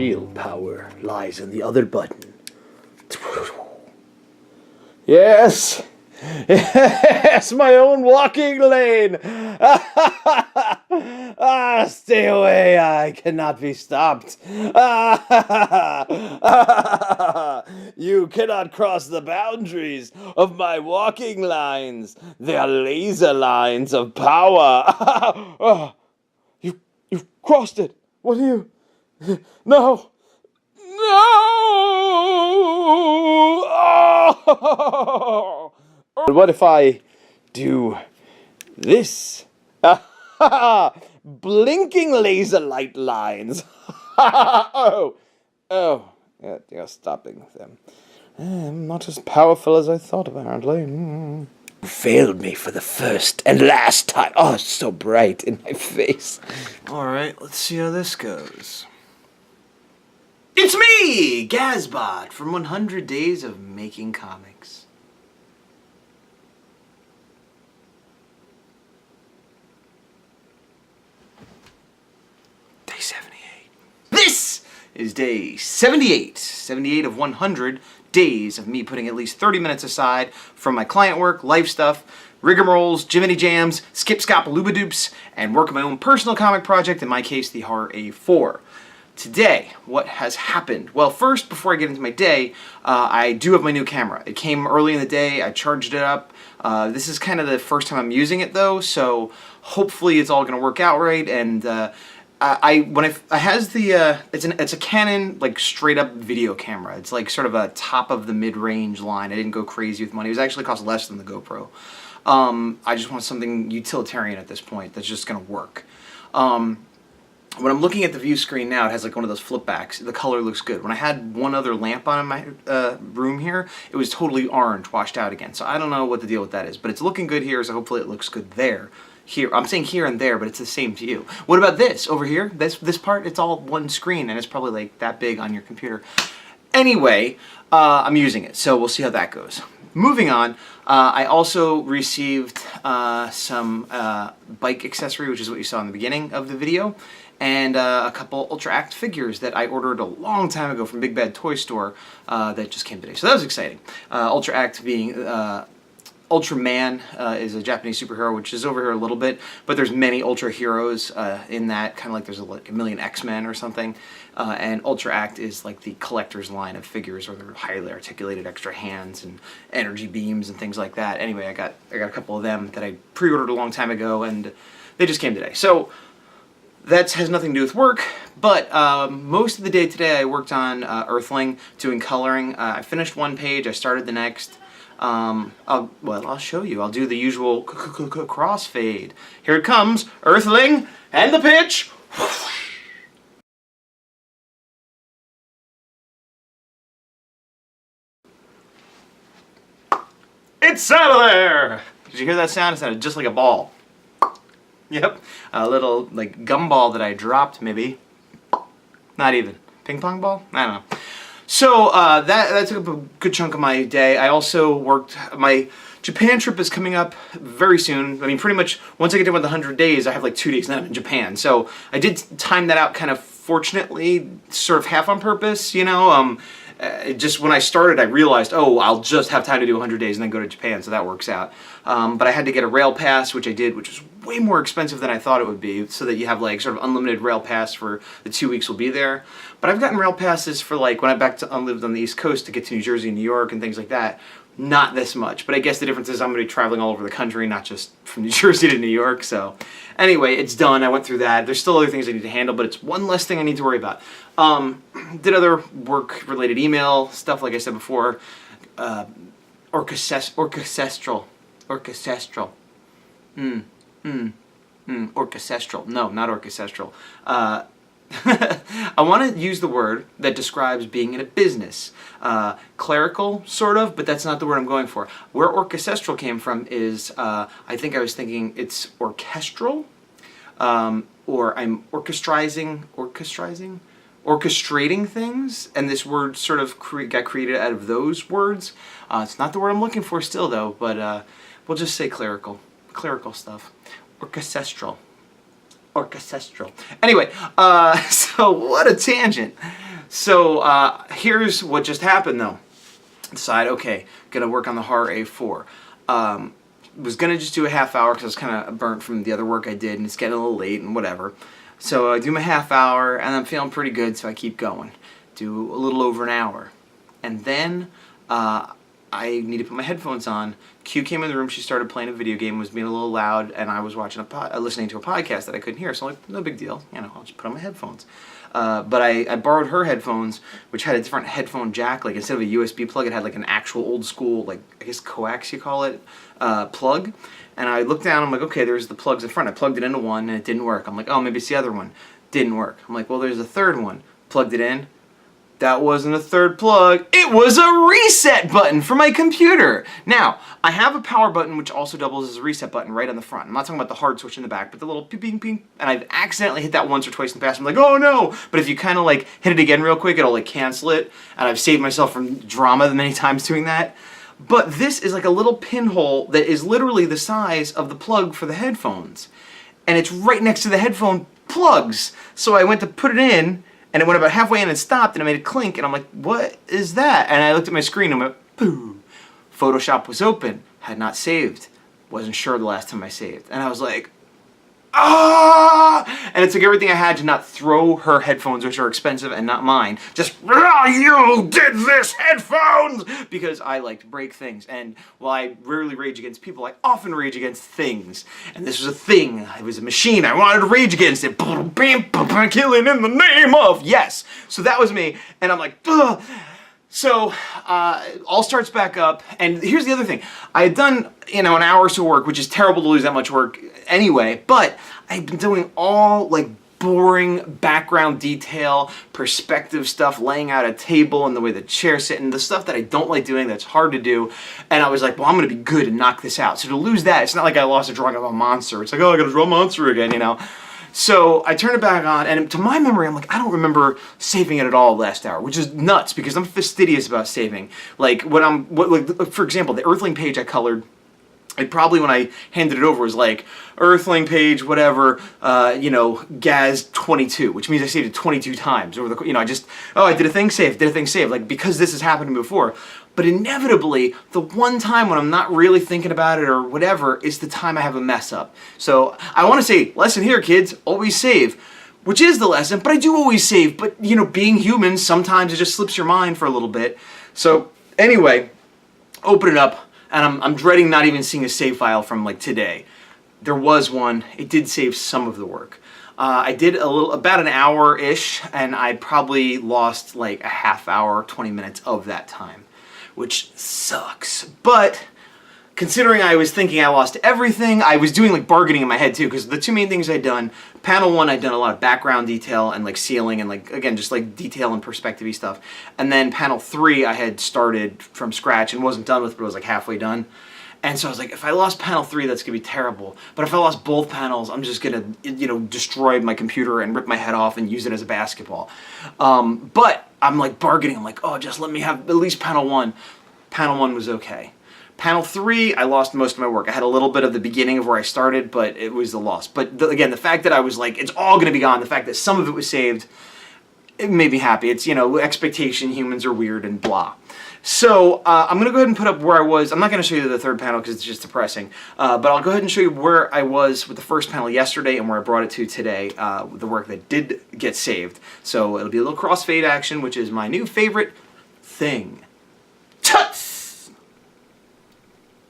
real power lies in the other button. Yes! Yes, my own walking lane! Stay away, I cannot be stopped. You cannot cross the boundaries of my walking lines. They are laser lines of power. You've crossed it. What do you... No! No! Oh! What if I do this? Blinking laser light lines. Oh, yeah, you're stopping them. I'm not as powerful as I thought, apparently. You failed me for the first and last time. Oh, it's so bright in my face. All right, let's see how this goes. It's me, Gazbot, from 100 Days of Making Comics. Day 78. This is day 78. 78 of 100 days of me putting at least 30 minutes aside from my client work, life stuff, rigmaroles, Jiminy Jams, skip scop loobadoops, and work on my own personal comic project, in my case, the Horror A4. Today, what has happened? Well, first, before I get into my day, I do have my new camera. It came early in the day, I charged it up. This is kind of the first time I'm using it though, so hopefully it's all going to work out right. And it's a Canon, like, straight up video camera. It's like sort of a top of the mid-range line. I didn't go crazy with money. It was actually cost less than the GoPro. I just want something utilitarian at this point that's just going to work. When I'm looking at the view screen now, it has like one of those flip backs. The color looks good. When I had one other lamp on in my room here, it was totally orange, washed out again. So I don't know what the deal with that is, but it's looking good here, so hopefully it looks good there. Here, I'm saying here and there, but it's the same view. What about this over here? This part, it's all one screen, and it's probably like that big on your computer. Anyway, I'm using it, so we'll see how that goes. Moving on, I also received some bike accessory, which is what you saw in the beginning of the video, and a couple Ultra Act figures that I ordered a long time ago from Big Bad Toy Store that just came today. So that was exciting. Ultra Act being Ultraman is a Japanese superhero, which is over here a little bit, but there's many Ultra heroes in that, kind of like there's like a million X-Men or something. And Ultra Act is like the collector's line of figures, where they're highly articulated extra hands and energy beams and things like that. Anyway, I got a couple of them that I pre-ordered a long time ago, and they just came today. So that has nothing to do with work, but most of the day today I worked on Earthling, doing coloring. I finished one page, I started the next. I'll show you. I'll do the usual crossfade. Here it comes, Earthling, and the pitch. It's out of there! Did you hear that sound? It sounded just like a ball. Yep, a little like gumball that I dropped, maybe. Not even. Ping pong ball? I don't know. So that took up a good chunk of my day. I also worked, my Japan trip is coming up very soon. I mean, pretty much once I get done with the 100 days, I have like 2 days left in Japan. So I did time that out kind of fortunately, sort of half on purpose, you know. Just when I started, I realized, oh, I'll just have time to do 100 days and then go to Japan, so that works out. But I had to get a rail pass, which I did, which was way more expensive than I thought it would be, so that you have like sort of unlimited rail pass for the 2 weeks we'll be there. But I've gotten rail passes for like when I lived on the East Coast to get to New Jersey and New York and things like that. Not this much, but I guess the difference is I'm going to be traveling all over the country, not just from New Jersey to New York. So anyway, it's done. I went through that. There's still other things I need to handle, but it's one less thing I need to worry about. Did other work-related email stuff, like I said before. Orchestral. Orchestral. No, not orchestral. I want to use the word that describes being in a business. Clerical, sort of, but that's not the word I'm going for. Where orchestral came from is, I think I was thinking it's orchestral, or I'm orchestrating things, and this word sort of got created out of those words. It's not the word I'm looking for still, though, but we'll just say clerical stuff. Orchestral. Anyway, so what a tangent. So here's what just happened though. Decide, okay, gonna work on the horror A4. Was gonna just do a half hour because I was kind of burnt from the other work I did, and it's getting a little late and whatever. So I do my half hour, and I'm feeling pretty good, so I keep going. Do a little over an hour, and then I need to put my headphones on. Q came in the room. She started playing a video game, was being a little loud, and I was watching listening to a podcast that I couldn't hear. So I'm like, no big deal, I'll just put on my headphones. But I borrowed her headphones, which had a different headphone jack. Like instead of a USB plug, it had like an actual old school, like I guess coax you call it, plug. And I looked down. I'm like, okay, there's the plugs in front. I plugged it into one, and it didn't work. I'm like, oh, maybe it's the other one. Didn't work. I'm like, well, there's a third one. Plugged it in. That wasn't a third plug. It was a reset button for my computer. Now, I have a power button which also doubles as a reset button right on the front. I'm not talking about the hard switch in the back, but the little ping, ping, ping. And I've accidentally hit that once or twice in the past. I'm like, oh no! But if you kind of like hit it again real quick, it'll like cancel it. And I've saved myself from drama many times doing that. But this is like a little pinhole that is literally the size of the plug for the headphones. And it's right next to the headphone plugs. So I went to put it in, and it went about halfway in and stopped, and I made a clink, and I'm like, what is that? And I looked at my screen, and I went, boo. Photoshop was open, had not saved. Wasn't sure the last time I saved. And I was like, ah! And it took everything I had to not throw her headphones, which are expensive and not mine. Just, you did this, headphones! Because I like to break things. And while I rarely rage against people, I often rage against things. And this was a thing. It was a machine. I wanted to rage against it. Killing in the name of, yes. So that was me. And I'm like, ugh. So, all starts back up, and here's the other thing. I had done, an hour or so work, which is terrible to lose that much work anyway, but I've been doing all, like, boring background detail, perspective stuff, laying out a table and the way the chairs sit, and the stuff that I don't like doing that's hard to do, and I was like, well, I'm going to be good and knock this out. So to lose that, it's not like I lost a drawing of a monster. It's like, oh, I got to draw a monster again, So I turned it back on, and to my memory, I'm like, I don't remember saving it at all last hour, which is nuts because I'm fastidious about saving. Like for example, the Earthling page I colored. Probably when I handed it over was like Earthling page, whatever, Gaz 22, which means I saved it 22 times over the, I did a thing save, like because this has happened to me before. But inevitably, the one time when I'm not really thinking about it or whatever is the time I have a mess up. So I want to say, lesson here, kids, always save. Which is the lesson, but I do always save. But, being human, sometimes it just slips your mind for a little bit. So anyway, open it up, and I'm dreading not even seeing a save file from like today. There was one. It did save some of the work. I did about an hour-ish, and I probably lost like a half hour, 20 minutes of that time, which sucks. But considering I was thinking I lost everything, I was doing like bargaining in my head too, because the two main things I'd done, panel 1 I'd done a lot of background detail and like ceiling and like, again, just like detail and perspective-y stuff. And then panel 3 I had started from scratch and wasn't done with, but it was like halfway done. And so I was like, if I lost panel 3, that's going to be terrible. But if I lost both panels, I'm just going to, destroy my computer and rip my head off and use it as a basketball. But I'm like bargaining. I'm like, oh, just let me have at least panel 1. Panel 1 was okay. Panel 3, I lost most of my work. I had a little bit of the beginning of where I started, but it was the loss. But again, the fact that I was like, it's all going to be gone, the fact that some of it was saved, it made me happy. It's, expectation, humans are weird and blah. So I'm going to go ahead and put up where I was. I'm not going to show you the third panel because it's just depressing. But I'll go ahead and show you where I was with the first panel yesterday and where I brought it to today, the work that did get saved. So it'll be a little crossfade action, which is my new favorite thing. Tuts!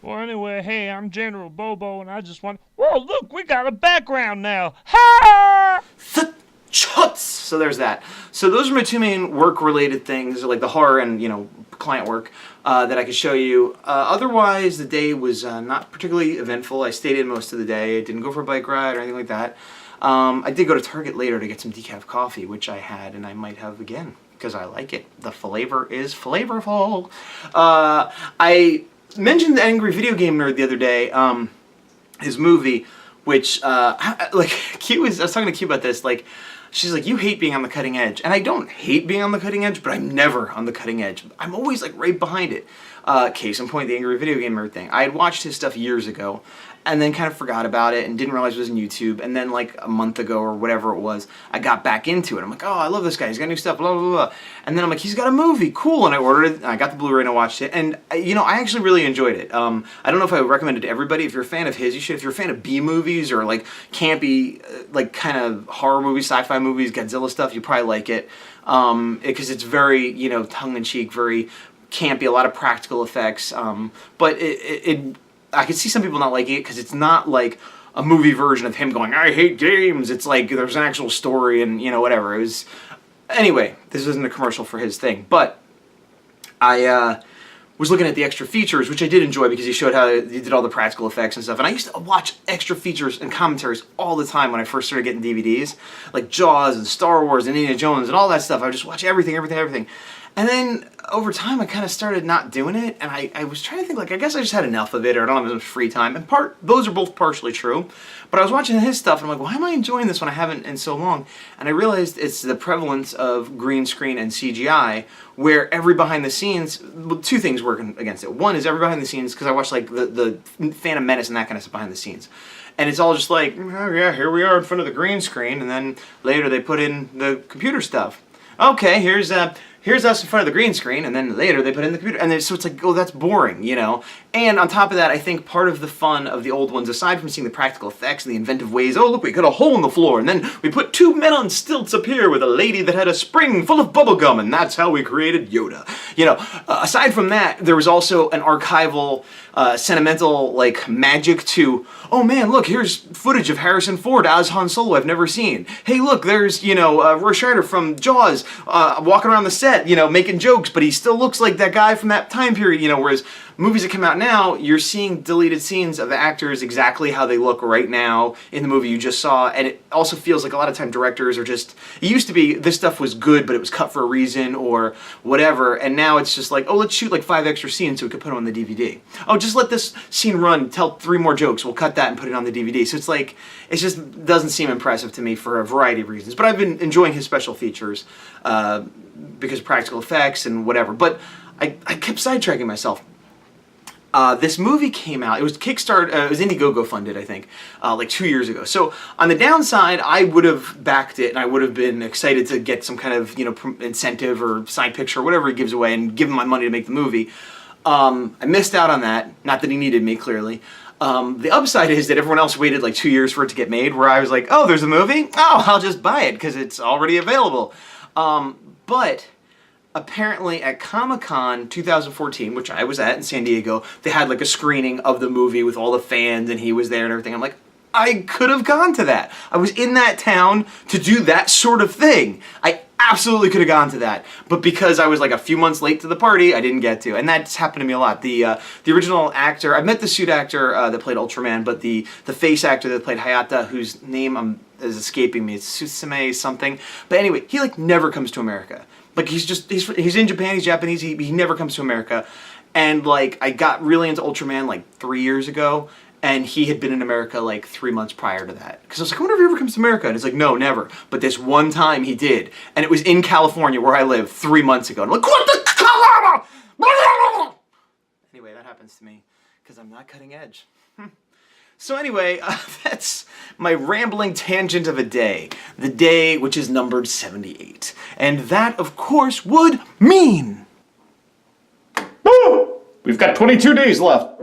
Well, anyway, hey, I'm General Bobo, and I just want... Whoa, look, we got a background now! Ha! Chuts! So there's that. So those are my two main work-related things, like the horror and, client work, that I could show you. Otherwise, the day was not particularly eventful. I stayed in most of the day. I didn't go for a bike ride or anything like that. I did go to Target later to get some decaf coffee, which I had, and I might have again, because I like it. The flavor is flavorful. I mentioned the Angry Video Game Nerd the other day, his movie, which, Q was, I was talking to Q about this, she's like, you hate being on the cutting edge. And I don't hate being on the cutting edge, but I'm never on the cutting edge. I'm always, right behind it. Case in point, the Angry Video Game Nerd thing. I had watched his stuff years ago, and then kind of forgot about it and didn't realize it was on YouTube. And then like a month ago or whatever it was, I got back into it. I'm like, oh, I love this guy. He's got new stuff, blah, blah, blah. And then I'm like, he's got a movie. Cool. And I ordered it. And I got the Blu-ray and I watched it. And, you know, I actually really enjoyed it. I don't know if I would recommend it to everybody. If you're a fan of his, you should. If you're a fan of B movies or like campy, like kind of horror movies, sci-fi movies, Godzilla stuff, you probably like it. Because it's very, you know, tongue-in-cheek, very campy, a lot of practical effects. But I could see some people not liking it because it's not like a movie version of him going, I hate games. It's like there's an actual story and, you know, whatever. It was... Anyway, this isn't a commercial for his thing, but I was looking at the extra features, which I did enjoy because he showed how he did all the practical effects and stuff. And I used to watch extra features and commentaries all the time when I first started getting DVDs, like Jaws and Star Wars and Indiana Jones and all that stuff. I would just watch everything. And then over time, I kind of started not doing it, and I was trying to think, like, I guess I just had enough of it, or I don't have as much free time. And those are both partially true. But I was watching his stuff, and I'm like, why am I enjoying this when I haven't in so long? And I realized it's the prevalence of green screen and CGI, where every behind the scenes, well, two things working against it. One is every behind the scenes, because I watch like the Phantom Menace and that kind of stuff behind the scenes. And it's all just like, oh yeah, here we are in front of the green screen, and then later they put in the computer stuff. Okay, here's us in front of the green screen, and then later they put in the computer, and so it's like, oh, that's boring, you know? And on top of that, I think part of the fun of the old ones, aside from seeing the practical effects and the inventive ways, oh, look, we cut a hole in the floor, and then we put two men on stilts up here with a lady that had a spring full of bubblegum, and that's how we created Yoda. You know, aside from that, there was also an archival, sentimental, like, magic to, oh man, look, here's footage of Harrison Ford as Han Solo I've never seen. Hey, look, there's, you know, Roy Scheider from Jaws walking around the set, you know, making jokes, but he still looks like that guy from that time period, you know, whereas movies that come out now, you're seeing deleted scenes of actors exactly how they look right now in the movie you just saw, and it also feels like a lot of time directors are just, it used to be this stuff was good, but it was cut for a reason or whatever, and now it's just like, oh, let's shoot like 5 extra scenes so we could put them on the DVD. Oh, just let this scene run, tell 3 more jokes, we'll cut that and put it on the DVD. So it's like, it just doesn't seem impressive to me for a variety of reasons, but I've been enjoying his special features because of practical effects and whatever, but I kept sidetracking myself. This movie came out, it was Kickstarter, it was Indiegogo funded, I think, like 2 years ago. So on the downside, I would have backed it and I would have been excited to get some kind of, you know, incentive or side picture or whatever he gives away and give him my money to make the movie. I missed out on that, not that he needed me, clearly. The upside is that everyone else waited like 2 years for it to get made, where I was like, oh, there's a movie? Oh, I'll just buy it because it's already available. But apparently at Comic-Con 2014, which I was at in San Diego, they had like a screening of the movie with all the fans and he was there and everything. I'm like, I could have gone to that. I was in that town to do that sort of thing. I absolutely could have gone to that. But because I was like a few months late to the party, I didn't get to. And that's happened to me a lot. The original actor, I met the suit actor that played Ultraman, but the face actor that played Hayata, whose name is escaping me, it's Susume something. But anyway, he like never comes to America. Like he's in Japan, he's Japanese, he never comes to America. And like I got really into Ultraman like 3 years ago, and he had been in America like 3 months prior to that. Because I was like, I wonder if he ever comes to America. And he's like, no, never. But this one time he did. And it was in California where I live 3 months ago. And I'm like, what the Colorado? Anyway, that happens to me because I'm not cutting edge. So anyway, that's my rambling tangent of a day. The day which is numbered 78. And that, of course, would mean... We've got 22 days left.